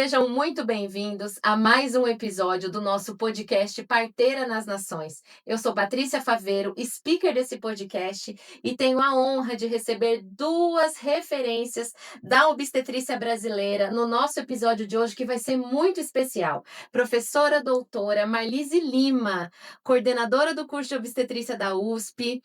Sejam muito bem-vindos a mais um episódio do nosso podcast Parteira nas Nações. Eu sou Patrícia Faveiro, speaker desse podcast, e tenho a honra de receber duas referências da obstetrícia brasileira no nosso episódio de hoje, que vai ser muito especial. Professora doutora Marlise Lima, coordenadora do curso de obstetrícia da USP,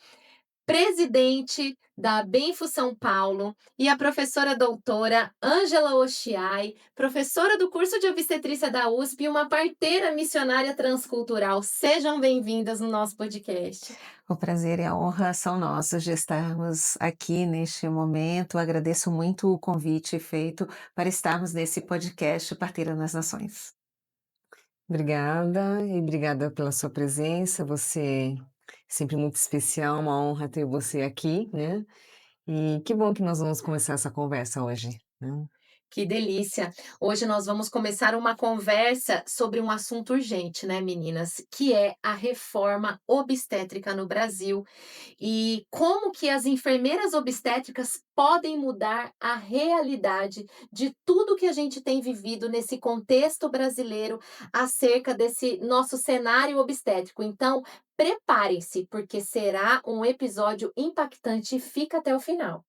presidente da Benfu São Paulo, e a professora doutora Ângela Ochiai, professora do curso de obstetrícia da USP e uma parteira missionária transcultural. Sejam bem-vindas no nosso podcast. O prazer e a honra são nossos de estarmos aqui neste momento. Agradeço muito o convite feito para estarmos nesse podcast Parteira nas Nações. Obrigada e obrigada pela sua presença. Você é sempre muito especial, uma honra ter você aqui, né? E que bom que nós vamos começar essa conversa hoje, né? Que delícia! Hoje nós vamos começar uma conversa sobre um assunto urgente, né, meninas? Que é a reforma obstétrica no Brasil e como que as enfermeiras obstétricas podem mudar a realidade de tudo que a gente tem vivido nesse contexto brasileiro acerca desse nosso cenário obstétrico. Então, preparem-se, porque será um episódio impactante e fica até o final.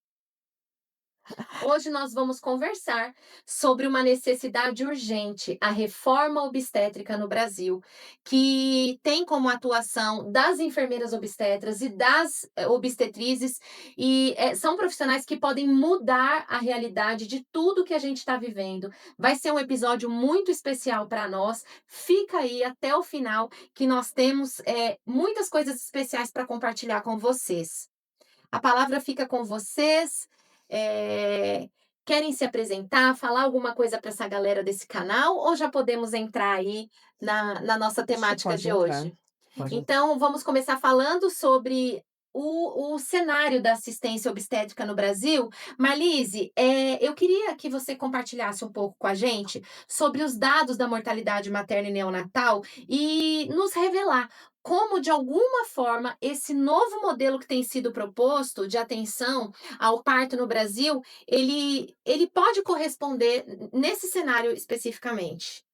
Hoje nós vamos conversar sobre uma necessidade urgente, a reforma obstétrica no Brasil, que tem como atuação das enfermeiras obstetras e das obstetrizes, e são profissionais que podem mudar a realidade de tudo que a gente está vivendo. Vai ser um episódio muito especial para nós. Fica aí até o final, que nós temos muitas coisas especiais para compartilhar com vocês. A palavra fica com vocês. Eh, Querem se apresentar, falar alguma coisa para essa galera desse canal ou já podemos entrar aí na nossa Acho que temática pode de entrar. hoje? Pode entrar. Então, vamos começar falando sobre o cenário da assistência obstétrica no Brasil. Marlise, eu queria que você compartilhasse um pouco com a gente sobre os dados da mortalidade materna e neonatal e nos revelar como, de alguma forma, esse novo modelo que tem sido proposto de atenção ao parto no Brasil, ele pode corresponder nesse cenário especificamente.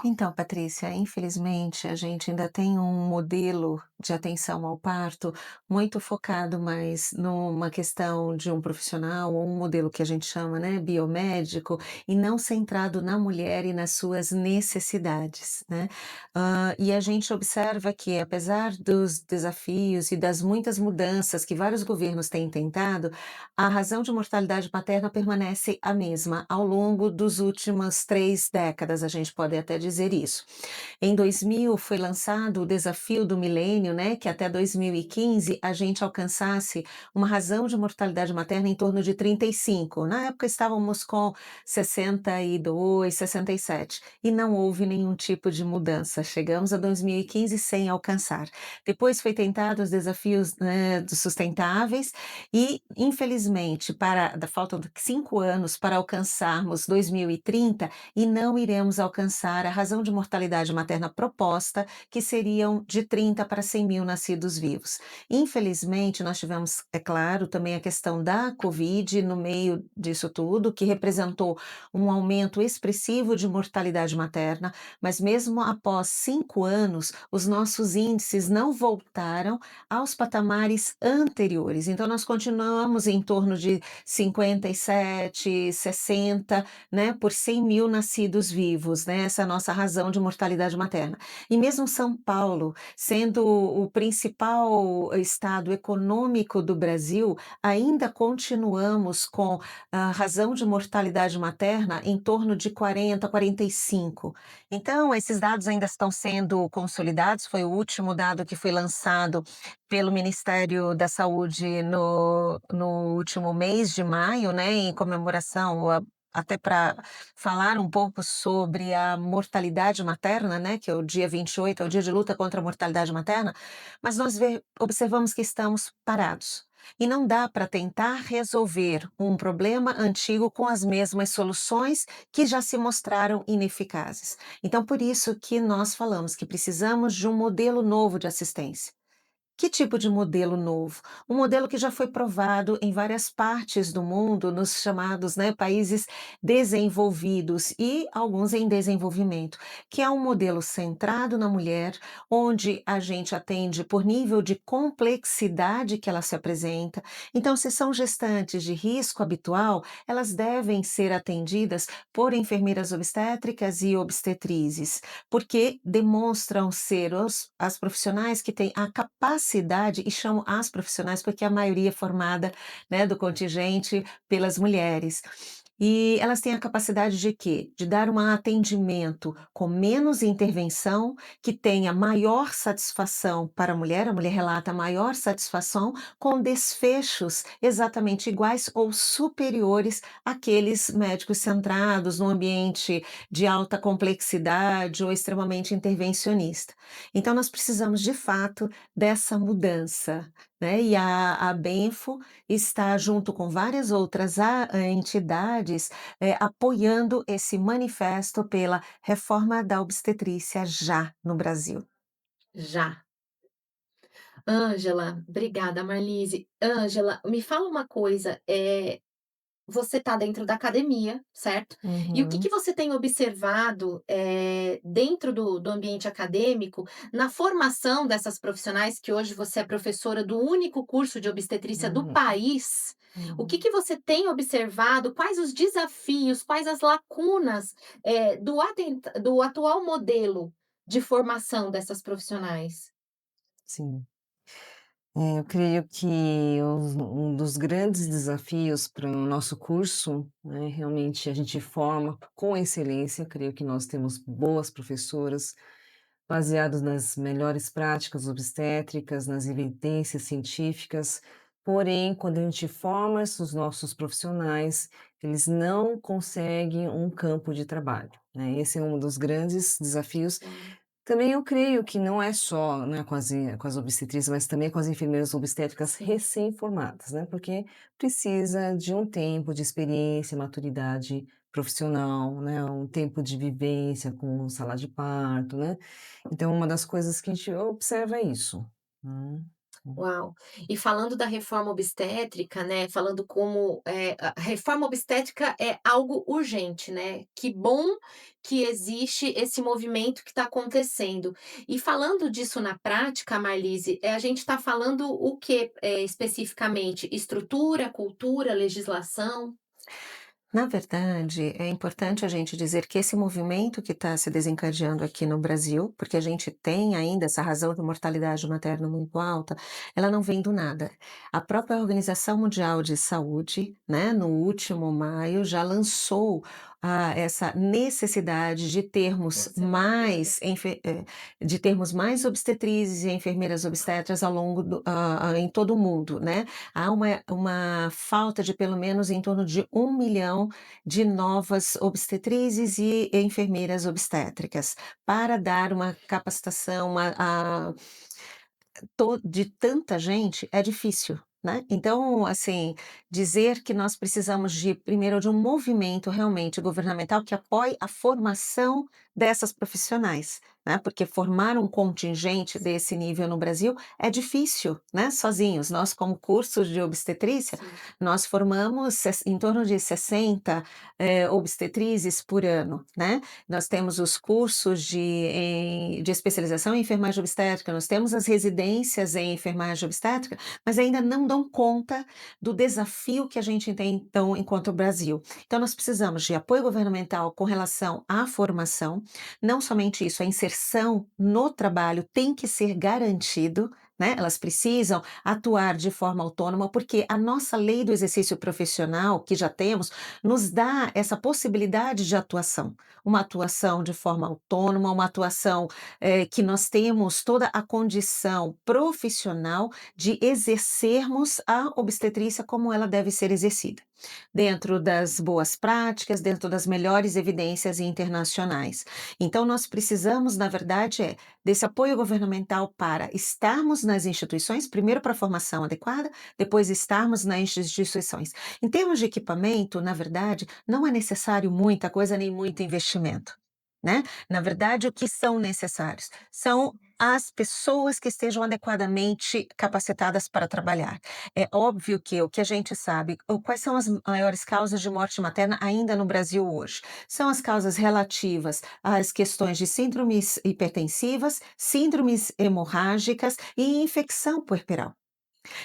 Então, Patrícia, infelizmente, a gente ainda tem um modelo de atenção ao parto muito focado mais numa questão de um profissional ou um modelo que a gente chama, né, biomédico, e não centrado na mulher e nas suas necessidades, né? E a gente observa que, apesar dos desafios e das muitas mudanças que vários governos têm tentado, a razão de mortalidade materna permanece a mesma ao longo dos últimas 3 décadas, a gente pode até dizer isso. Em 2000 foi lançado o desafio do milênio, né, que até 2015 a gente alcançasse uma razão de mortalidade materna em torno de 35. Na época estávamos com 62, 67 e não houve nenhum tipo de mudança. Chegamos a 2015 sem alcançar. Depois foi tentado os desafios, né, dos sustentáveis e, infelizmente, faltam 5 anos para alcançarmos 2030 e não iremos alcançar a razão de mortalidade materna proposta, que seriam de 30 para 100 mil nascidos vivos. Infelizmente, nós tivemos, é claro, também a questão da Covid no meio disso tudo, que representou um aumento expressivo de mortalidade materna, mas mesmo após 5 anos, os nossos índices não voltaram aos patamares anteriores. Então, nós continuamos em torno de 57, 60, né, por 100 mil nascidos vivos, né, essa é a nossa razão de mortalidade materna. E mesmo São Paulo, sendo o principal estado econômico do Brasil, ainda continuamos com a razão de mortalidade materna em torno de 40, 45. Então, esses dados ainda estão sendo consolidados, foi o último dado que foi lançado pelo Ministério da Saúde no último mês de maio, né, em comemoração até para falar um pouco sobre a mortalidade materna, né, que é o dia 28, é o dia de luta contra a mortalidade materna, mas nós observamos que estamos parados. E não dá para tentar resolver um problema antigo com as mesmas soluções que já se mostraram ineficazes. Então, por isso que nós falamos que precisamos de um modelo novo de assistência, Que tipo de modelo novo? Um modelo que já foi provado em várias partes do mundo, nos chamados, né, países desenvolvidos e alguns em desenvolvimento, que é um modelo centrado na mulher, onde a gente atende por nível de complexidade que ela se apresenta. Então, se são gestantes de risco habitual, elas devem ser atendidas por enfermeiras obstétricas e obstetrizes, porque demonstram ser as profissionais que têm a capacidade, e chamo as profissionais porque a maioria é formada, né, do contingente pelas mulheres. E elas têm a capacidade de quê? De dar um atendimento com menos intervenção, que tenha maior satisfação para a mulher relata maior satisfação, com desfechos exatamente iguais ou superiores àqueles médicos centrados no ambiente de alta complexidade ou extremamente intervencionista. Então nós precisamos de fato dessa mudança, né, e a Benfo está junto com várias outras entidades, apoiando esse manifesto pela reforma da obstetrícia já no Brasil. Já. Ângela, obrigada, Marlise. Ângela, me fala uma coisa, você está dentro da academia, certo? E o que que Uhum. você tem observado, dentro do ambiente acadêmico, na formação dessas profissionais, que hoje você é professora do único curso de obstetrícia do Uhum. país. O que Uhum. que você tem observado? Quais os desafios, quais as lacunas, do atual modelo de formação dessas profissionais? Sim. Eu creio que um dos grandes desafios para o nosso curso, né, realmente a gente forma com excelência, creio que nós temos boas professoras, baseadas nas melhores práticas obstétricas, nas evidências científicas, porém, quando a gente forma os nossos profissionais, eles não conseguem um campo de trabalho, né? Esse é um dos grandes desafios. Uau. Também eu creio que não é só, né, com as obstetrizes, mas também com as enfermeiras obstétricas Sim. recém-formadas, né, porque precisa de um tempo de experiência, maturidade profissional, né, um tempo de vivência com sala de parto, né. Então uma das coisas que a gente observa é isso. Hum. Uau! E falando da reforma obstétrica, né, falando como, a reforma obstétrica é algo urgente, né, que bom que existe esse movimento que está acontecendo. E falando disso na prática, Marlise, a gente está falando o que especificamente? Estrutura, cultura, legislação? Na verdade, é importante a gente dizer que esse movimento que está se desencadeando aqui no Brasil, porque a gente tem ainda essa razão de mortalidade materna muito alta, ela não vem do nada. A própria Organização Mundial de Saúde, né, no último maio, já lançou essa necessidade de termos Nossa, é bacana. mais de termos mais obstetrizes e enfermeiras obstetras ao longo em todo o mundo, né? Há uma falta de pelo menos em torno de 1 milhão de novas obstetrizes e enfermeiras obstétricas, para dar uma capacitação, de tanta gente é difícil, né. Então, assim, dizer que nós precisamos de primeiro de um movimento realmente governamental que apoie a formação dessas profissionais, né, porque formar um contingente desse nível no Brasil é difícil, né, sozinhos. Nós como cursos de obstetrícia, Sim, nós formamos em torno de 60, obstetrizes por ano, né. Nós temos os cursos de especialização em enfermagem obstétrica, nós temos as residências em enfermagem obstétrica, mas ainda não dão conta do desafio que a gente tem, então, enquanto Brasil. Então, nós precisamos de apoio governamental com relação à formação, não somente isso, a inserção no trabalho tem que ser garantido, né? Elas precisam atuar de forma autônoma, porque a nossa lei do exercício profissional, que já temos, nos dá essa possibilidade de atuação. Uma atuação de forma autônoma, uma atuação, que nós temos toda a condição profissional de exercermos a obstetrícia como ela deve ser exercida, dentro das boas práticas, dentro das melhores evidências internacionais. Então nós precisamos, na verdade, desse apoio governamental para estarmos nas instituições, primeiro para a formação adequada, depois estarmos nas instituições. Em termos de equipamento, na verdade, não é necessário muita coisa nem muito investimento. né. Na verdade, o que são necessários? São as pessoas que estejam adequadamente capacitadas para trabalhar. É óbvio que o que a gente sabe, quais são as maiores causas de morte materna ainda no Brasil hoje? São as causas relativas às questões de síndromes hipertensivas, síndromes hemorrágicas e infecção puerperal.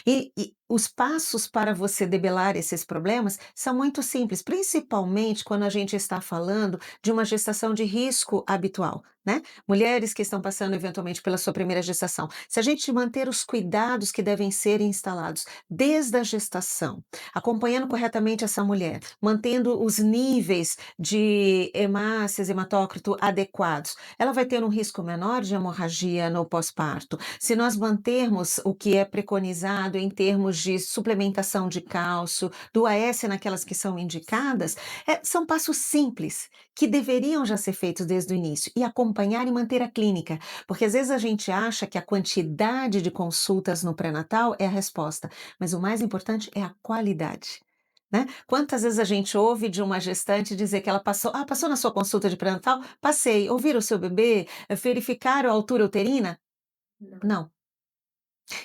E os passos para você debelar esses problemas são muito simples, principalmente quando a gente está falando de uma gestação de risco habitual, né? Mulheres que estão passando eventualmente pela sua primeira gestação. Se a gente manter os cuidados que devem ser instalados desde a gestação, acompanhando corretamente essa mulher, mantendo os níveis de hemácias, hematócrito adequados, ela vai ter um risco menor de hemorragia no pós-parto. Se nós mantermos o que é preconizado em termos de suplementação de cálcio, do AS naquelas que são indicadas, são passos simples que deveriam já ser feitos desde o início e acompanhar e manter a clínica, porque às vezes a gente acha que a quantidade de consultas no pré-natal é a resposta, mas o mais importante é a qualidade. Né? Quantas vezes a gente ouve de uma gestante dizer que ela passou, passou na sua consulta de pré-natal? Passei. Ouviram o seu bebê? Verificaram a altura uterina? Não. Não.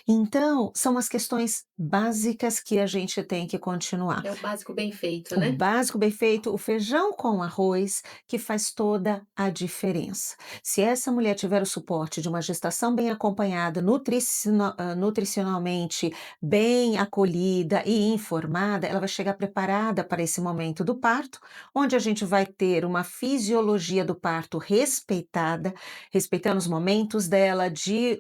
Então, são as questões básicas que a gente tem que continuar. É o básico bem feito, O né? básico bem feito, o feijão com arroz, que faz toda a diferença. Se essa mulher tiver o suporte de uma gestação bem acompanhada, nutricionalmente bem acolhida e informada, ela vai chegar preparada para esse momento do parto, onde a gente vai ter uma fisiologia do parto respeitada, respeitando os momentos dela,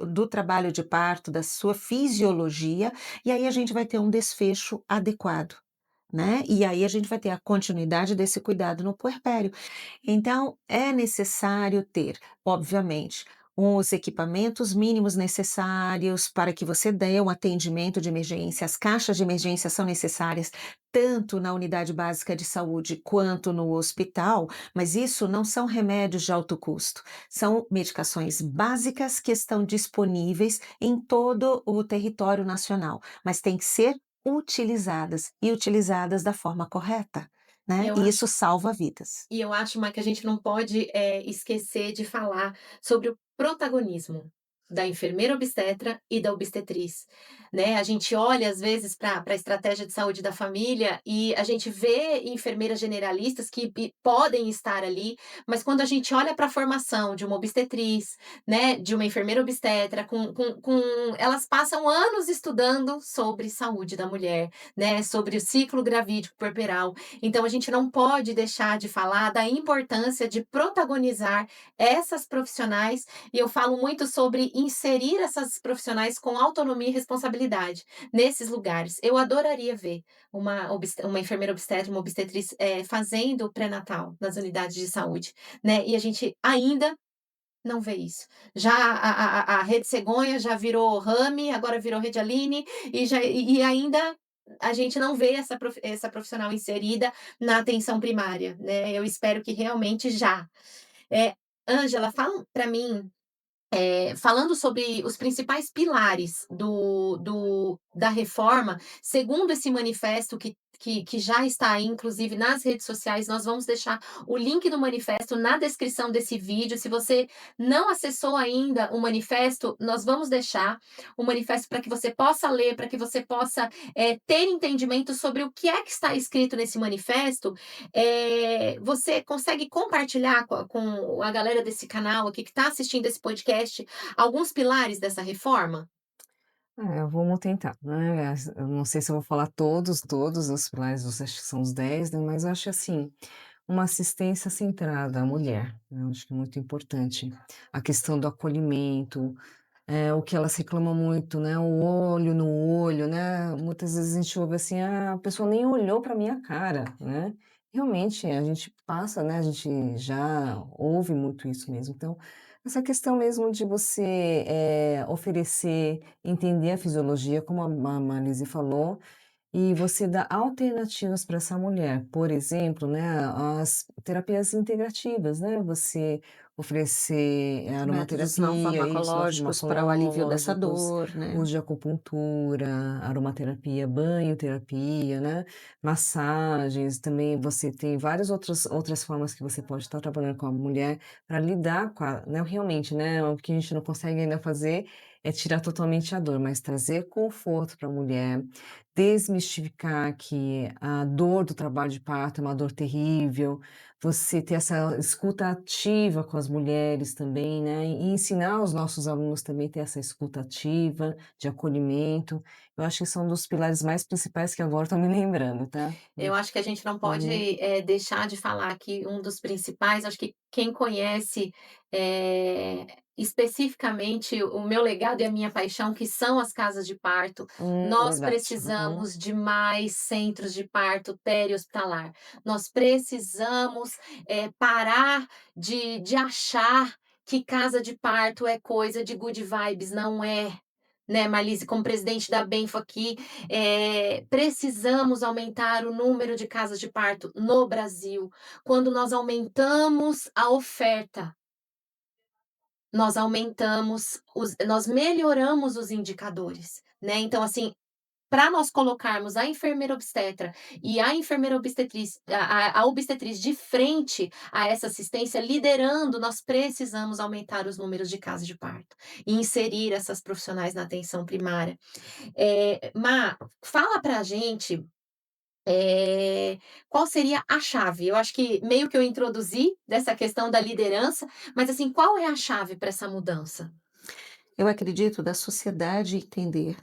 do trabalho de parto, da sua fisiologia, e aí a gente vai ter um desfecho adequado. Né, e aí a gente vai ter a continuidade desse cuidado no puerpério. Então, é necessário ter, obviamente, os equipamentos mínimos necessários para que você dê um atendimento de emergência. As caixas de emergência são necessárias tanto na unidade básica de saúde quanto no hospital, mas isso não são remédios de alto custo. São medicações básicas que estão disponíveis em todo o território nacional, mas têm que ser utilizadas e utilizadas da forma correta, E né? eu E acho isso salva vidas. E eu acho, que a gente não pode, esquecer de falar sobre o protagonismo da enfermeira obstetra e da obstetriz, né. A gente olha, às vezes, para a estratégia de saúde da família e a gente vê enfermeiras generalistas que podem estar ali, mas quando a gente olha para a formação de uma obstetriz, né, de uma enfermeira obstetra, elas passam anos estudando sobre saúde da mulher, né, sobre o ciclo gravídico puerperal. Então a gente não pode deixar de falar da importância de protagonizar essas profissionais, e eu falo muito sobre inserir essas profissionais com autonomia e responsabilidade nesses lugares. Eu adoraria ver uma enfermeira obstetra, uma obstetriz, fazendo pré-natal nas unidades de saúde, né, e a gente ainda não vê isso. Já a Rede Cegonha já virou Rami, agora virou Rede Aline, e ainda a gente não vê essa profissional inserida na atenção primária, né, eu espero que realmente já. Ângela, fala para mim, falando sobre os principais pilares da reforma, segundo esse manifesto que já está aí, inclusive nas redes sociais, nós vamos deixar o link do manifesto na descrição desse vídeo. Se você não acessou ainda o manifesto, nós vamos deixar o manifesto para que você possa ler, para que você possa ter entendimento sobre o que é que está escrito nesse manifesto. Você consegue compartilhar com a galera desse canal aqui que está assistindo esse podcast alguns pilares dessa reforma? Vamos tentar, né, eu não sei se eu vou falar todos os pilares, você acha que são os 10, né, mas eu acho assim, uma assistência centrada à mulher, né, eu acho que é muito importante. A questão do acolhimento, o que elas reclamam muito, né, o olho no olho, né, muitas vezes a gente ouve assim: "Ah, a pessoa nem olhou para minha cara", né. Realmente a gente passa, né, a gente já ouve muito isso mesmo. Então, essa questão mesmo de você, oferecer, entender a fisiologia, como a Marlise falou, e você dá alternativas para essa mulher, por exemplo, né, as terapias integrativas, né, você oferecer Métodos não aromaterapia, isso, não farmacológicos para o alívio dessa farmacológicos, dor, né. uso de acupuntura, aromaterapia, banhoterapia, né, massagens, também você tem várias outras formas que você pode estar trabalhando com a mulher para lidar com a, né, realmente, né, o que a gente não consegue ainda fazer é tirar totalmente a dor, mas trazer conforto para a mulher, desmistificar que a dor do trabalho de parto é uma dor terrível, você ter essa escuta ativa com as mulheres também, né, e ensinar os nossos alunos também a ter essa escuta ativa, de acolhimento. Eu acho que são dos pilares mais principais que agora estou me lembrando, tá. Eu acho que a gente não pode, Uhum. deixar de falar que um dos principais, acho que quem conhece, especificamente o meu legado e a minha paixão, que são as casas de parto, nós Verdade. Uhum. precisamos de mais centros de parto peri-hospitalar. Nós precisamos, parar de achar que casa de parto é coisa de good vibes, não é, né, Marlice, como presidente da Benfo aqui, precisamos aumentar o número de casas de parto no Brasil. Quando nós aumentamos a oferta, nós melhoramos os indicadores, né. Então, assim, para nós colocarmos a enfermeira obstetra e a enfermeira obstetriz a obstetriz de frente a essa assistência, liderando, nós precisamos aumentar os números de casas de parto e inserir essas profissionais na atenção primária. Má, fala pra gente, qual seria a chave? Eu acho que meio que eu introduzi dessa questão da liderança, mas, assim, qual é a chave para essa mudança? Eu acredito da sociedade entender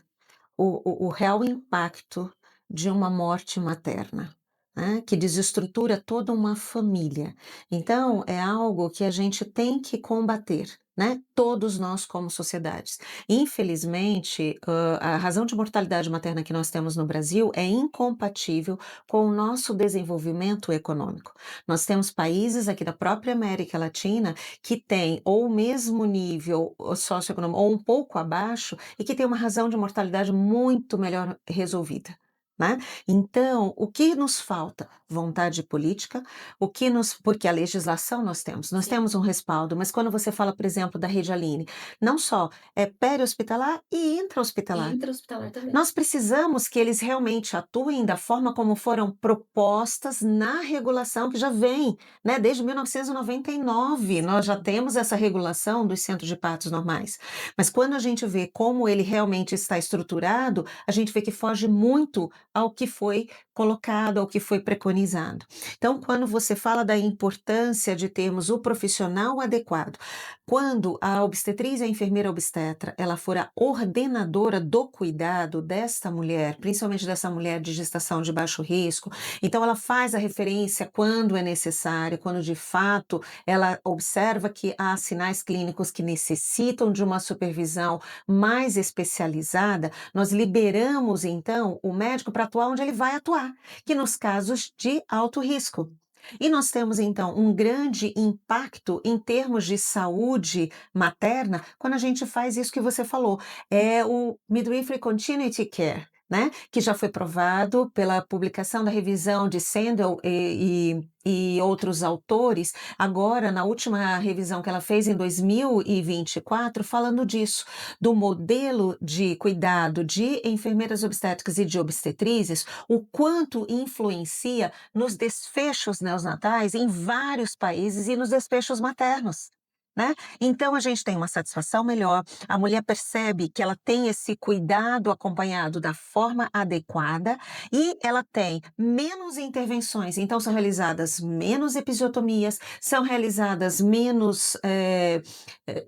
o real impacto de uma morte materna, né, que desestrutura toda uma família. Então, é algo que a gente tem que combater, né, todos nós como sociedades. Infelizmente, a razão de mortalidade materna que nós temos no Brasil é incompatível com o nosso desenvolvimento econômico. Nós temos países aqui da própria América Latina que têm ou o mesmo nível socioeconômico ou um pouco abaixo e que tem uma razão de mortalidade muito melhor resolvida, né. Então, o que nos falta? Vontade política, o que nos porque a legislação nós Sim, temos um respaldo, mas quando você fala, por exemplo, da Rede Aline, não só é peri-hospitalar e e intra-hospitalar. intra-hospitalar também. Nós precisamos que eles realmente atuem da forma como foram propostas na regulação que já vem, né, desde 1999, nós já Sim. temos essa regulação dos centros de partos normais. Mas quando a gente vê como ele realmente está estruturado, a gente vê que foge muito ao que foi colocado, ao que foi preconizado. Então, quando você fala da importância de termos o profissional adequado, quando a obstetriz e a enfermeira obstetra, ela for a ordenadora do cuidado desta mulher, principalmente dessa mulher de gestação de baixo risco, então ela faz a referência quando é necessário, quando de fato ela observa que há sinais clínicos que necessitam de uma supervisão mais especializada, nós liberamos então o médico para atuar onde ele vai atuar, que nos casos de alto risco. E nós temos então um grande impacto em termos de saúde materna quando a gente faz isso que você falou, é o Midwifery Continuity Care, né, que já foi provado pela publicação da revisão de Sandel e outros autores, agora na última revisão que ela fez em 2024, falando disso, do modelo de cuidado de enfermeiras obstétricas e de obstetrizes, o quanto influencia nos desfechos neonatais em vários países e nos desfechos maternos, né. Então a gente tem uma satisfação melhor, a mulher percebe que ela tem esse cuidado acompanhado da forma adequada e ela tem menos intervenções, então são realizadas menos episiotomias, são realizadas menos,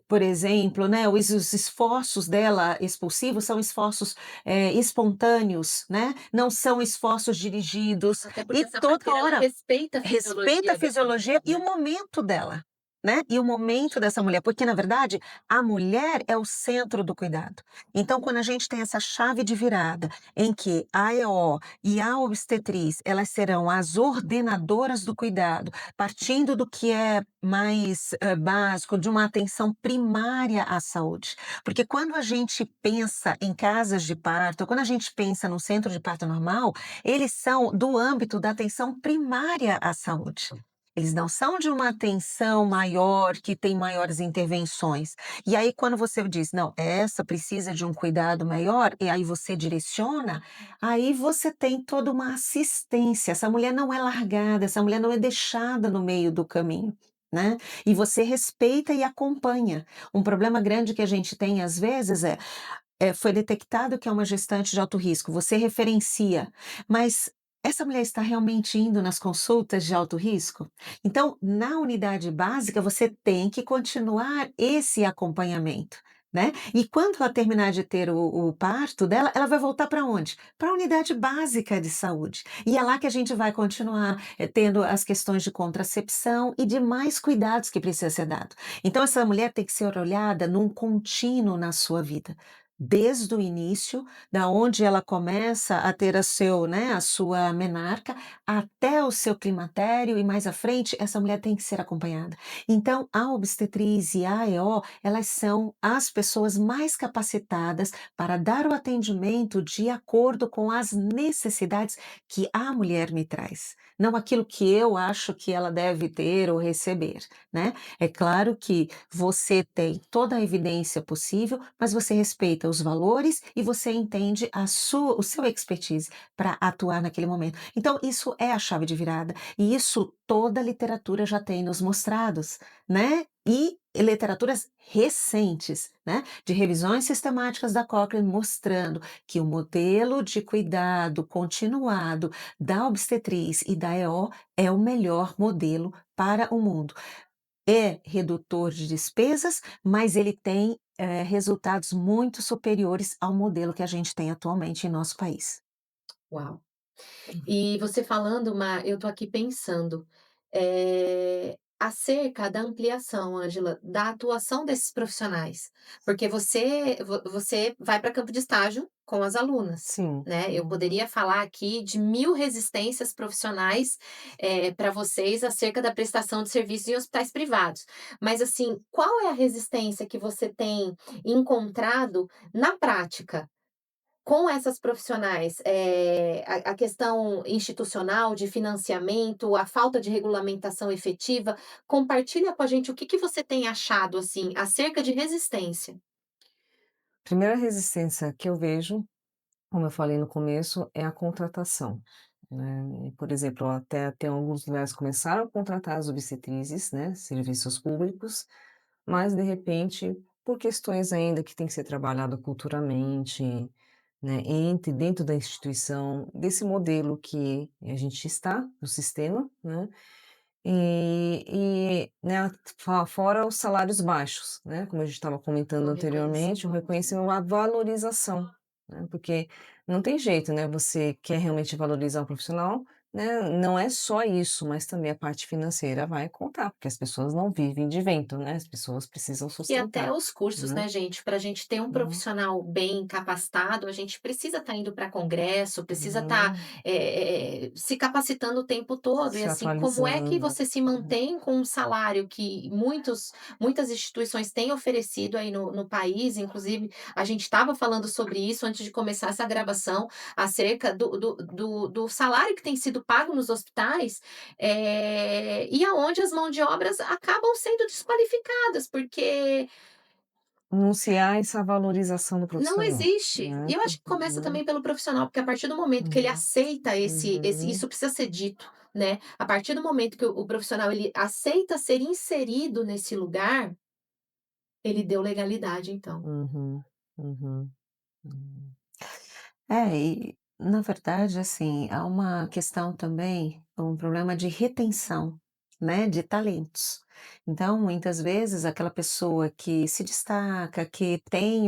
por exemplo, né, os esforços dela expulsivos são esforços, espontâneos, né, não são esforços dirigidos, Até porque e essa toda parteira ela hora respeita a respeita a fisiologia dessa mulher, fisiologia e o né. momento dela, né, e o momento dessa mulher, porque na verdade a mulher é o centro do cuidado. Então quando a gente tem essa chave de virada, em que a EO e a obstetriz, elas serão as ordenadoras do cuidado, partindo do que é mais, básico, de uma atenção primária à saúde. Porque quando a gente pensa em casas de parto, quando a gente pensa no centro de parto normal, eles são do âmbito da atenção primária à saúde. Eles não são de uma atenção maior, que tem maiores intervenções. E aí quando você diz: "Não, essa precisa de um cuidado maior", e aí você direciona, aí você tem toda uma assistência, essa mulher não é largada, essa mulher não é deixada no meio do caminho, né. E você respeita e acompanha. Um problema grande que a gente tem às vezes foi detectado que é uma gestante de alto risco, você referencia, mas essa mulher está realmente indo nas consultas de alto risco? Então, na unidade básica, você tem que continuar esse acompanhamento, né? E quando ela terminar de ter o parto dela, ela vai voltar para onde? Para a unidade básica de saúde. E é lá que a gente vai continuar tendo as questões de contracepção e de mais cuidados que precisa ser dado. Então, essa mulher tem que ser olhada num contínuo na sua vida. Desde o início, da onde ela começa a ter a sua menarca, até o seu climatério e mais à frente, essa mulher tem que ser acompanhada. Então, a obstetriz e a AEO, elas são as pessoas mais capacitadas para dar o atendimento de acordo com as necessidades que a mulher me traz, não aquilo que eu acho que ela deve ter ou receber, né. É claro que você tem toda a evidência possível, mas você respeita os valores e você entende o seu expertise para atuar naquele momento. Então, isso é a chave de virada, e isso toda a literatura já tem nos mostrados, né? E literaturas recentes, né? De revisões sistemáticas da Cochrane mostrando que o modelo de cuidado continuado da obstetriz e da EO é o melhor modelo para o mundo. É redutor de despesas, mas ele tem, resultados muito superiores ao modelo que a gente tem atualmente em nosso país. Uau! E você falando, eu tô aqui pensando, acerca da ampliação, Ângela, da atuação desses profissionais, porque você vai para campo de estágio com as alunas, Sim. né. Eu Uhum. poderia falar aqui de 1000 resistências profissionais, para vocês acerca da prestação de serviços em hospitais privados. Mas, assim, qual é a resistência que você tem encontrado na prática? Com essas profissionais, a questão institucional de financiamento, a falta de regulamentação efetiva, compartilha com a gente o que que você tem achado, assim, acerca de resistência. Primeira resistência que eu vejo, como eu falei no começo, é a contratação, né. E, por exemplo, até tem alguns lugares que começaram a contratar as obstetrizes, né, serviços públicos, mas de repente, por questões ainda que tem que ser trabalhado culturalmente, né, dentro da instituição, desse modelo que a gente está, no sistema, né, né, fora os salários baixos, né, como a gente estava comentando O anteriormente, o reconhecimento, né. reconhecimento, a valorização, né, porque não tem jeito, né, você quer realmente valorizar o profissional, né, não é só isso, mas também a parte financeira vai contar, porque as pessoas não vivem de vento, né, as pessoas precisam E até sustentar, os cursos, né. né, gente, para a gente ter um Uhum, profissional bem capacitado, a gente precisa estar indo para congresso, precisa estar, uhum, se capacitando o tempo todo. E se assim, como é que atualizando. você se Uhum, mantém com um salário que muitas instituições têm oferecido aí no país, inclusive a gente estava falando sobre isso antes de começar essa gravação, acerca do salário que tem sido pago nos hospitais, e aonde as mãos de obras acabam sendo desqualificadas, porque não se há essa valorização do não profissional, existe. E né, eu acho que começa né. também pelo profissional, porque a partir do momento que ele Uhum, aceita esse uhum. isso precisa ser dito, né, a partir do momento que o profissional ele aceita ser inserido nesse lugar, ele deu legalidade então. Uhum, uhum, uhum. É, e na verdade, assim, há uma questão também, um problema de retenção, né, de talentos. Então, muitas vezes, aquela pessoa que se destaca, que tem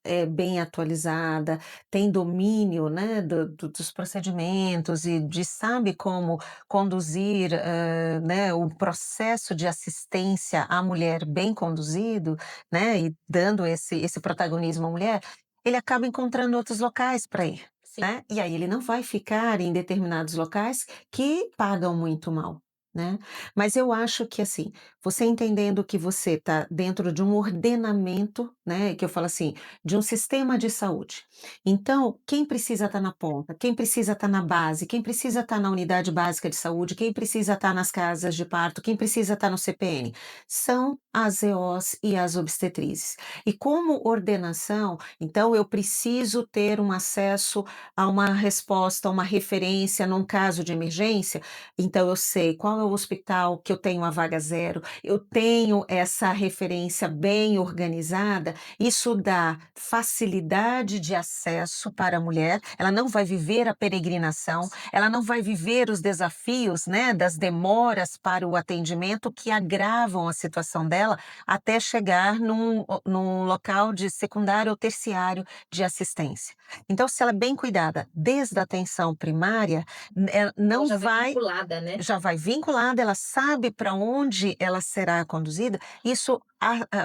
é bem atualizada, tem domínio, né, dos procedimentos e sabe como conduzir, né, o processo de assistência à mulher bem conduzido, né, e dando esse protagonismo à mulher, ele acaba encontrando outros locais para ir, Sim. né, e aí ele não vai ficar em determinados locais que pagam muito mal. né. Mas eu acho que, assim, você entendendo que você está dentro de um ordenamento, né, que eu falo assim, de um sistema de saúde. Então, quem precisa estar na ponta, quem precisa estar na base, quem precisa estar na unidade básica de saúde, quem precisa estar nas casas de parto, quem precisa estar no CPN, são as EOs e as obstetrizes. E como ordenação, então eu preciso ter um acesso a uma resposta, a uma referência num caso de emergência, então eu sei qual é o hospital que eu tenho a vaga zero, eu tenho essa referência bem organizada, isso dá facilidade de acesso para a mulher, ela não vai viver a peregrinação, ela não vai viver os desafios, né, das demoras para o atendimento que agravam a situação dela até chegar num local de secundário ou terciário de assistência. Então, se ela é bem cuidada desde a atenção primária, Ela não já vem vai vinculada, né. já vai vinculada, ela sabe para onde ela será conduzida, isso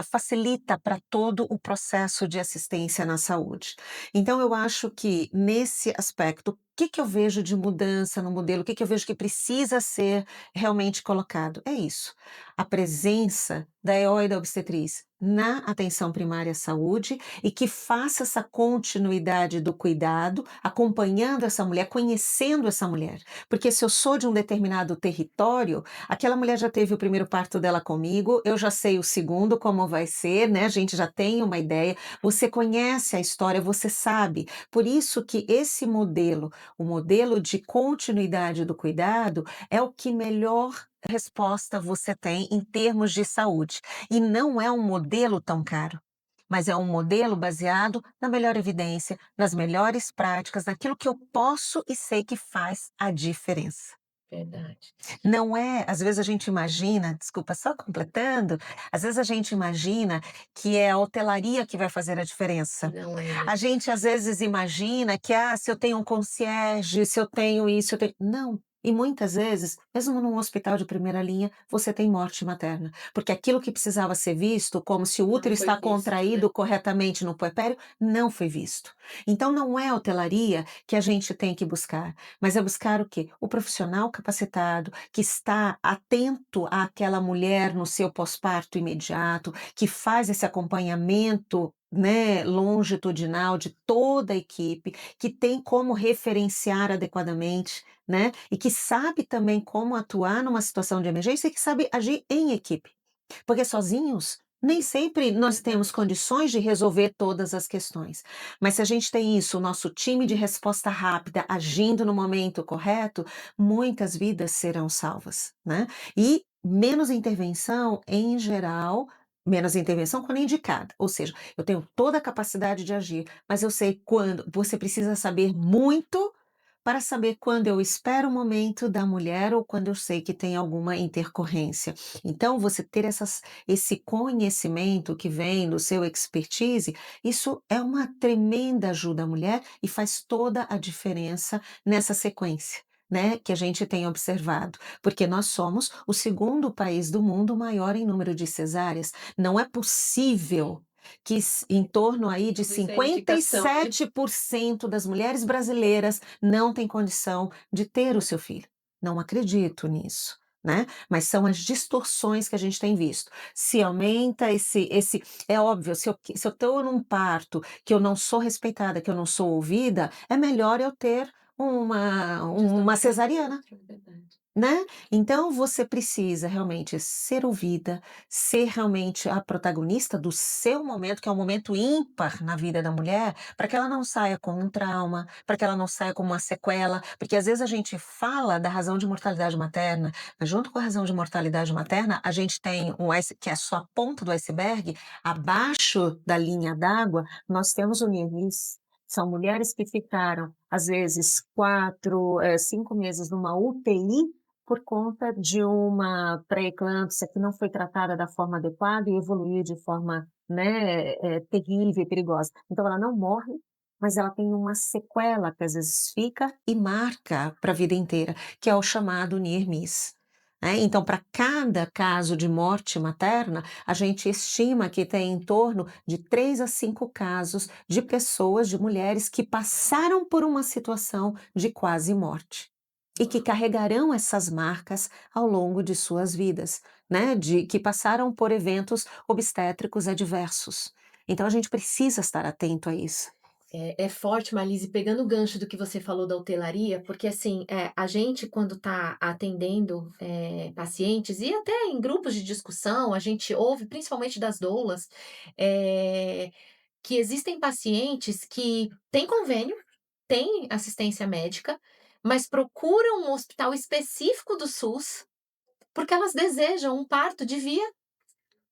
facilita para todo o processo de assistência na saúde. Então eu acho que nesse aspecto, o que que eu vejo de mudança no modelo, o que que eu vejo que precisa ser realmente colocado? É isso, a presença da EO e da obstetriz na atenção primária à saúde e que faça essa continuidade do cuidado, acompanhando essa mulher, conhecendo essa mulher. Porque se eu sou de um determinado território, aquela mulher já teve o primeiro parto dela comigo, eu já sei o segundo como vai ser, né, a gente já tem uma ideia, você conhece a história, você sabe. Por isso que esse modelo, o modelo de continuidade do cuidado, é o que melhor resposta você tem em termos de saúde. E não é um modelo tão caro. Mas é um modelo baseado na melhor evidência, nas melhores práticas, naquilo que eu posso e sei que faz a diferença. Verdade. Não é, às vezes a gente imagina, desculpa, só completando, às vezes a gente imagina que é a hotelaria que vai fazer a E diferença. não é, né. A gente às vezes imagina que, se eu tenho um concierge, se eu tenho isso, eu tenho não. E muitas vezes, mesmo num hospital de primeira linha, você tem morte materna, porque aquilo que precisava ser visto, como se o Não útero foi está visto, né. contraído corretamente no puerpério, não foi visto. Então não é a hotelaria que a gente tem que buscar, mas é buscar o quê? O profissional capacitado, que está atento àquela mulher no seu pós-parto imediato, que faz esse acompanhamento, né, longitudinal de toda a equipe, que tem como referenciar adequadamente, né, e que sabe também como atuar numa situação de emergência e que sabe agir em equipe. Porque sozinhos, nem sempre nós temos Verdade. condições de resolver todas as questões. Mas se a gente tem isso, o nosso time de resposta rápida agindo no momento correto, muitas vidas serão salvas, né? E menos intervenção, em geral, menos intervenção quando indicada. Ou seja, eu tenho toda a capacidade de agir, mas eu sei quando. Você precisa saber muito para saber quando eu espero o momento da mulher ou quando eu sei que tem alguma intercorrência. Então, você ter esse conhecimento que vem do seu expertise, isso é uma tremenda ajuda à mulher e faz toda a diferença nessa sequência. Né, que a gente tem observado, porque nós somos o segundo país do mundo maior em número de cesáreas. Não é possível que em torno aí de Tudo isso é cinquenta e indicação, né. sete por cento das mulheres brasileiras não têm condição de ter o seu filho. Não acredito nisso, né, mas são as distorções que a gente tem visto. Se aumenta esse é óbvio, se eu estou num parto que eu não sou respeitada, que eu não sou ouvida, é melhor eu ter uma Justamente esse cesariana. outro, é verdade. Né? Então você precisa realmente ser ouvida, ser realmente a protagonista do seu momento, que é um momento ímpar na vida da mulher, para que ela não saia com um trauma, para que ela não saia com uma sequela, porque às vezes a gente fala da razão de mortalidade materna, mas junto com a razão de mortalidade materna, a gente tem que é só a ponta do iceberg, abaixo da linha d'água, nós temos o NIRGS. São mulheres que ficaram, às vezes, 4, 5 meses numa UTI por conta de uma pré-eclâmpsia que não foi tratada da forma adequada e evoluiu de forma, né, terrível e perigosa. Então ela não morre, mas ela tem uma sequela que às vezes fica e marca para a vida inteira, que é o chamado near miss, né. Então para cada caso de morte materna, a gente estima que tem em torno de 3 a 5 casos de pessoas, de mulheres que passaram por uma situação de quase morte. e que carregarão essas marcas ao longo de suas vidas, né, de que passaram por eventos obstétricos adversos. Então a gente precisa estar atento a isso. É forte, Marlise, pegando o gancho do que você falou da hotelaria, porque assim, a gente quando está atendendo, pacientes e até em grupos de discussão, a gente ouve, principalmente das doulas, eh, que existem pacientes que têm convênio, têm assistência médica, mas procuram um hospital específico do SUS, porque elas desejam um parto de via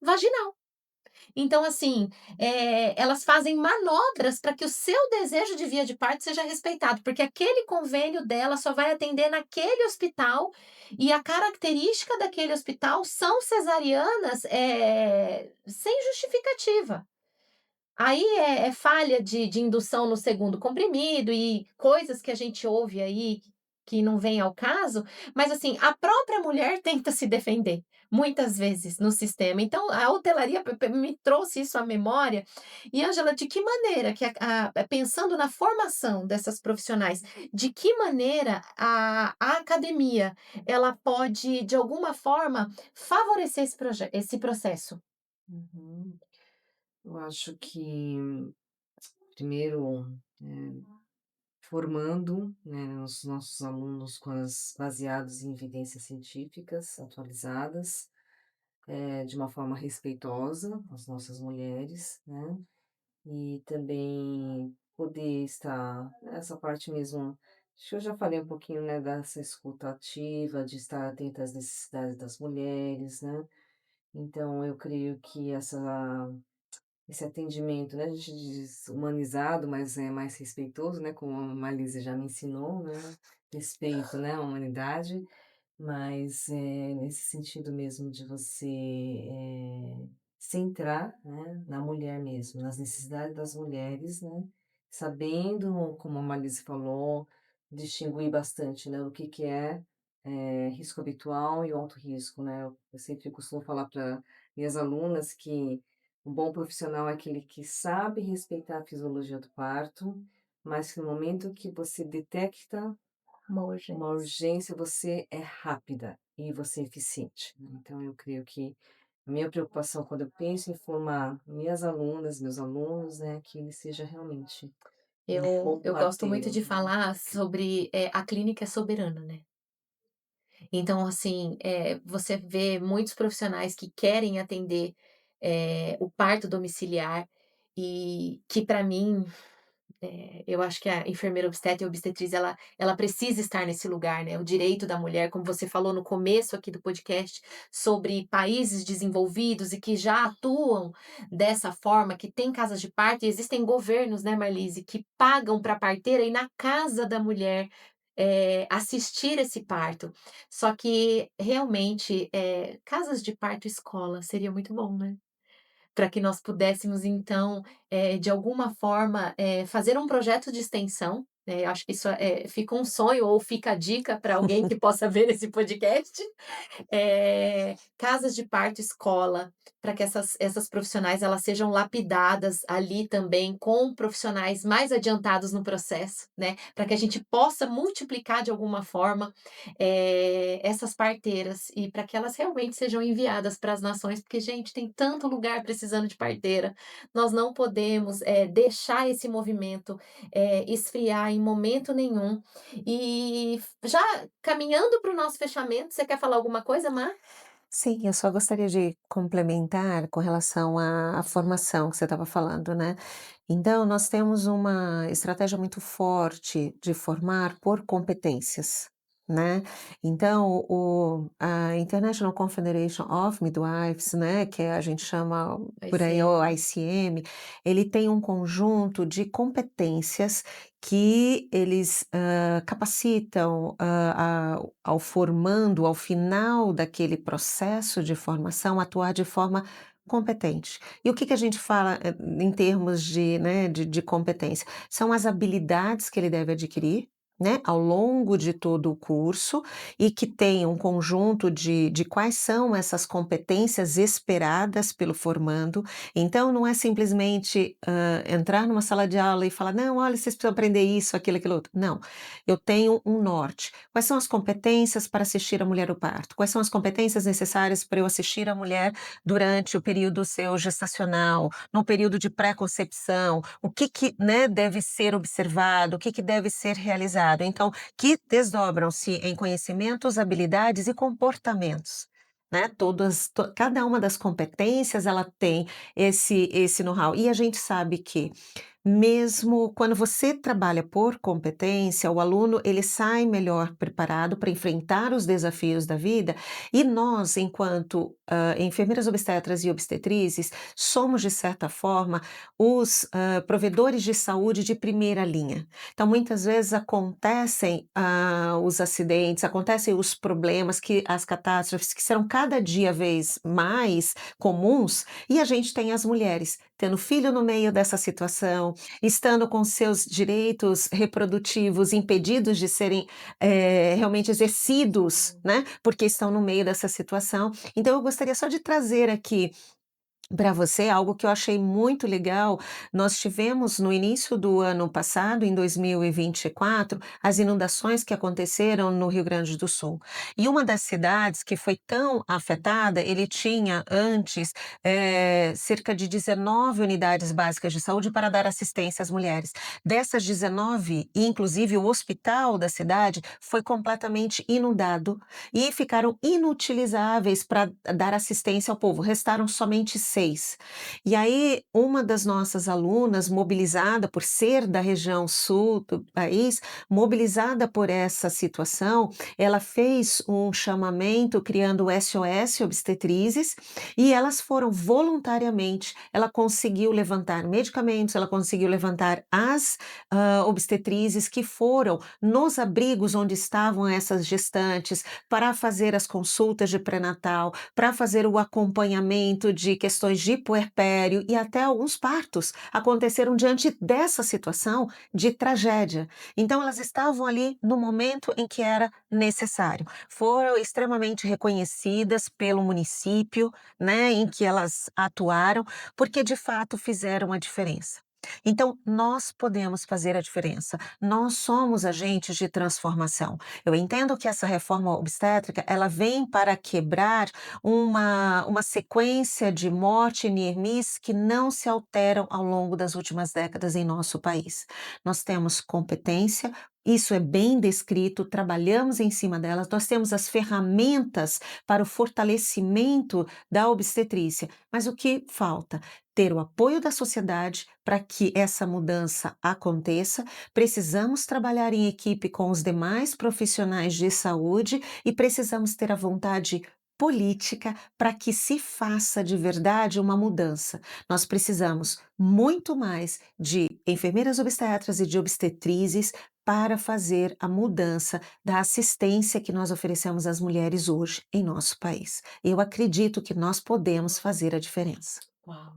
vaginal. Então, assim, elas fazem manobras para que o seu desejo de via de parto seja respeitado, porque aquele convênio dela só vai atender naquele hospital e a característica daquele hospital são cesarianas, sem justificativa. Aí é falha de indução no segundo comprimido e coisas que a gente ouve aí que não vem ao caso, mas assim, a própria mulher tenta se defender, muitas vezes no sistema. Então a hotelaria me trouxe isso à memória. E Ângela, de que maneira que pensando na formação dessas profissionais, de que maneira a academia, ela pode, de alguma forma, favorecer esse processo? Uhum. Eu acho que primeiro, formando, né, os nossos alunos com as baseados em evidências científicas atualizadas, de uma forma respeitosa às nossas mulheres, né, e também poder estar nessa parte mesmo, acho que eu já falei um pouquinho, né, dessa escuta ativa, de estar atenta às necessidades das mulheres, né. Então eu creio que esse atendimento, né, a gente diz humanizado, mas é mais respeitoso, né, como a Marlise já me ensinou, né, respeito, né, à humanidade, mas, nesse sentido mesmo de você, centrar, né, na mulher mesmo, nas necessidades das mulheres, né, sabendo, como a Marlise falou, distinguir bastante, né, o que que é, risco habitual e o alto risco, né. Eu sempre costumo falar para minhas alunas que um bom profissional é aquele que sabe respeitar a fisiologia do parto, mas que no momento que você detecta Uma uma urgência. urgência, você é rápida e você é eficiente, né. Então eu creio que a minha preocupação quando eu penso em formar minhas alunas, meus alunos, é que ele seja realmente um bom Eu gosto muito parteiro, de né. falar sobre, a clínica é soberana, né. Então, assim, você vê muitos profissionais que querem atender, o parto domiciliar e que para mim eu acho que a enfermeira obstetra e obstetriz ela precisa estar nesse lugar, né, o direito da mulher, como você falou no começo aqui do podcast, sobre países desenvolvidos e que já atuam dessa forma, que tem casas de parto e existem governos, né, Marlise, que pagam pra parteira ir na casa da mulher, assistir esse parto. Só que realmente, casas de parto escola seria muito bom, né? Para que nós pudéssemos então, de alguma forma, fazer um projeto de extensão, acho que isso, fica um sonho ou fica a dica para alguém que possa ver esse podcast, casas de parto escola, para que essas profissionais elas sejam lapidadas ali também com profissionais mais adiantados no processo, né, para que a gente possa multiplicar de alguma forma, essas parteiras e para que elas realmente sejam enviadas para as nações, porque gente, tem tanto lugar precisando de parteira, nós não podemos, deixar esse movimento, esfriar em momento nenhum. E já caminhando para o nosso fechamento, você quer falar alguma coisa, Mar? Sim, eu só gostaria de complementar com relação à formação que você estava falando, né. Então, nós temos uma estratégia muito forte de formar por competências, né. Então, a International Confederation of Midwives, né, que a gente chama por aí o ICM. ICM, ele tem um conjunto de competências que eles, capacitam, ao formando, ao final daquele processo de formação, atuar de forma competente. E o que que a gente fala, em termos de, né, de competência? São as habilidades que ele deve adquirir, né, ao longo de todo o curso e que tem um conjunto de quais são essas competências esperadas pelo formando. Então não é simplesmente, entrar numa sala de aula e falar: "Não, olha, vocês precisam aprender isso, aquilo, aquilo outro". Não, eu tenho um norte. Quais são as competências para assistir a mulher ao parto? Quais são as competências necessárias para eu assistir a mulher durante o período seu gestacional, no período de pré-concepção, o que, né, deve ser observado, o que deve ser realizado. Então, que desdobram-se em conhecimentos, habilidades e comportamentos. Né? Cada uma das competências ela tem esse know-how. E a gente sabe que mesmo quando você trabalha por competência, o aluno ele sai melhor preparado para enfrentar os desafios da vida, e nós, enquanto, enfermeiras obstetras e obstetrizes, somos de certa forma os, provedores de saúde de primeira linha. Então muitas vezes acontecem, os acidentes, acontecem os problemas as catástrofes que serão cada dia vez mais comuns, e a gente tem as mulheres tendo filho no meio dessa situação, estando com seus direitos reprodutivos impedidos de serem, realmente exercidos, né, porque estão no meio dessa situação. Então eu gostaria só de trazer aqui para você, algo que eu achei muito legal. Nós tivemos no início do ano passado, em 2024, as inundações que aconteceram no Rio Grande do Sul. E uma das cidades que foi tão afetada, ele tinha antes, cerca de 19 unidades básicas de saúde para dar assistência às mulheres. Dessas 19, inclusive o hospital da cidade foi completamente inundado e ficaram inutilizáveis para dar assistência ao povo, restaram somente 6. E aí, uma das nossas alunas, mobilizada por ser da região sul do país, mobilizada por essa situação, ela fez um chamamento criando o SOS Obstetrizes, e elas foram voluntariamente, ela conseguiu levantar medicamentos, ela conseguiu levantar as, obstetrizes que foram nos abrigos onde estavam essas gestantes, para fazer as consultas de pré-natal, para fazer o acompanhamento de questões de puerpério, e até alguns partos aconteceram diante dessa situação de tragédia. Então elas estavam ali no momento em que era necessário. Foram extremamente reconhecidas pelo município, né, em que elas atuaram, porque de fato fizeram a diferença. Então, nós podemos fazer a diferença. Nós somos agentes de transformação. Eu entendo que essa reforma obstétrica, ela vem para quebrar uma sequência de morte e near-miss que não se alteram ao longo das últimas décadas em nosso país. Nós temos competência, isso é bem descrito, trabalhamos em cima delas, nós temos as ferramentas para o fortalecimento da obstetrícia, mas o que falta? Ter o apoio da sociedade para que essa mudança aconteça. Precisamos trabalhar em equipe com os demais profissionais de saúde e precisamos ter a vontade política para que se faça de verdade uma mudança. Nós precisamos muito mais de enfermeiras obstetras e de obstetrizes para fazer a mudança da assistência que nós oferecemos às mulheres hoje em nosso país. Eu acredito que nós podemos fazer a diferença. Uau!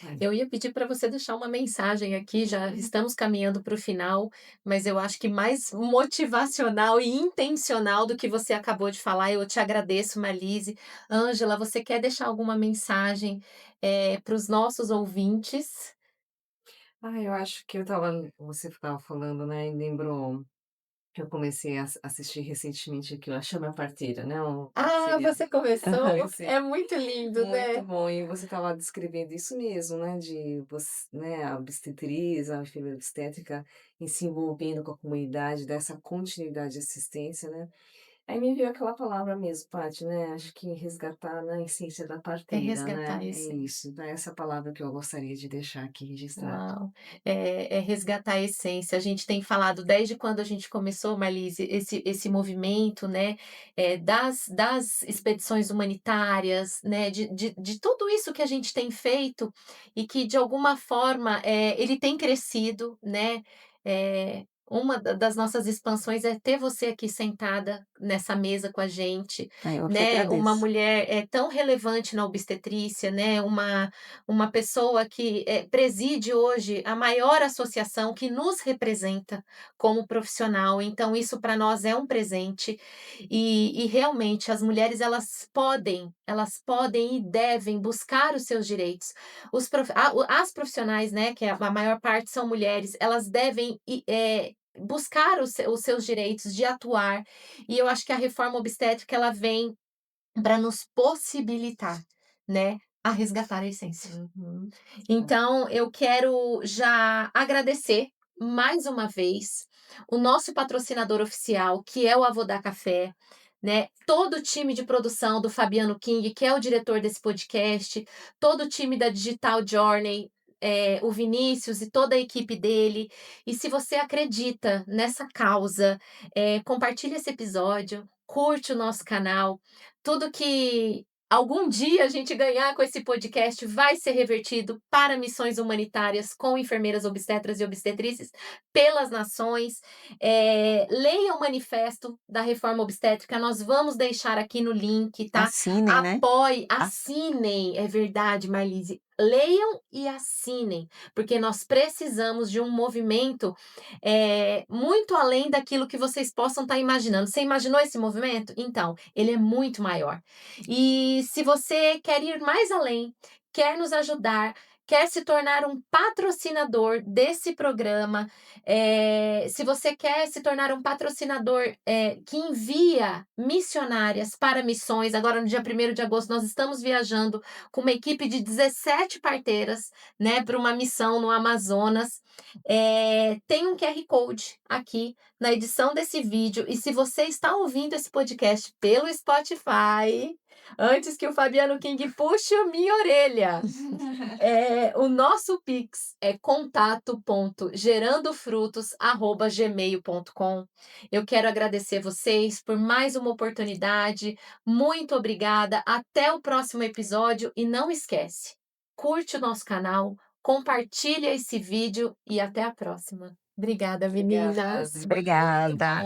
É. Eu ia pedir para você deixar uma mensagem aqui, já estamos caminhando para o final, mas eu acho que mais motivacional e intencional do que você acabou de falar. Eu te agradeço, Marlise. Ângela, você quer deixar alguma mensagem, para os nossos ouvintes? Eu acho que você estava falando, né, e lembrou que eu comecei a assistir recentemente aqui, A Chama Parteira, né, um Ah, seriado. você começou? Esse É muito lindo, muito né? bom. E você estava descrevendo isso mesmo, né, de você, né, a obstetriz, a enfermeira obstétrica em se envolvendo com a comunidade, dessa continuidade de assistência, né. Aí me veio aquela palavra mesmo, Paty, né, acho que resgatar, né, a essência da É parteira, resgatar né, a é essência. isso, então é essa palavra que eu gostaria de deixar aqui registrado. Uau! É resgatar a essência. A gente tem falado desde quando a gente começou, Marlise, esse movimento, né, das expedições humanitárias, né, de tudo isso que a gente tem feito e que de alguma forma, ele tem crescido, né, Uma das nossas expansões é ter você aqui sentada nessa mesa com a gente, Eu que né, uma agradeço. mulher, tão relevante na obstetrícia, né, uma pessoa que, preside hoje a maior associação que nos representa como profissional, então isso para nós é um presente, e realmente as mulheres elas podem e devem buscar os seus direitos. As profissionais, né, que a maior parte são mulheres, elas devem buscar os seus direitos de atuar, e eu acho que a reforma obstétrica ela vem para nos possibilitar, né, a resgatar a essência. Uhum. Então, eu quero já agradecer mais uma vez o nosso patrocinador oficial, que é o Avodá Café, né? Todo o time de produção do Fabiano King, que é o diretor desse podcast, todo o time da Digital Journey, o Vinícius e toda a equipe dele. E se você acredita nessa causa, compartilha esse episódio, curte o nosso canal. Tudo que algum dia a gente ganhar com esse podcast vai ser revertido para missões humanitárias com enfermeiras obstetras e obstetrizes pelas nações. Leia o manifesto da reforma obstétrica, nós vamos deixar aqui no link, tá? Assinem, né? Apoie, A assinem, é verdade, Marlise. Leiam e assinem, porque nós precisamos de um movimento muito além daquilo que vocês possam estar imaginando. Você imaginou esse movimento? Então, ele é muito maior. E se você quer ir mais além, quer nos ajudar, quer se tornar um patrocinador desse programa, se você quer se tornar um patrocinador, que envia missionárias para missões, agora no dia 1º de agosto nós estamos viajando com uma equipe de 17 parteiras, né, para uma missão no Amazonas. Tem um QR Code aqui na edição desse vídeo, e se você está ouvindo esse podcast pelo Spotify, antes que o Fabiano King puxe a minha orelha, o nosso Pix é contato.gerandofrutos@gmail.com. Eu quero agradecer vocês por mais uma oportunidade. Muito obrigada. Até o próximo episódio e não esquece, curte o nosso canal, compartilha esse vídeo e até a próxima. Obrigada, Obrigada. meninas. Obrigada.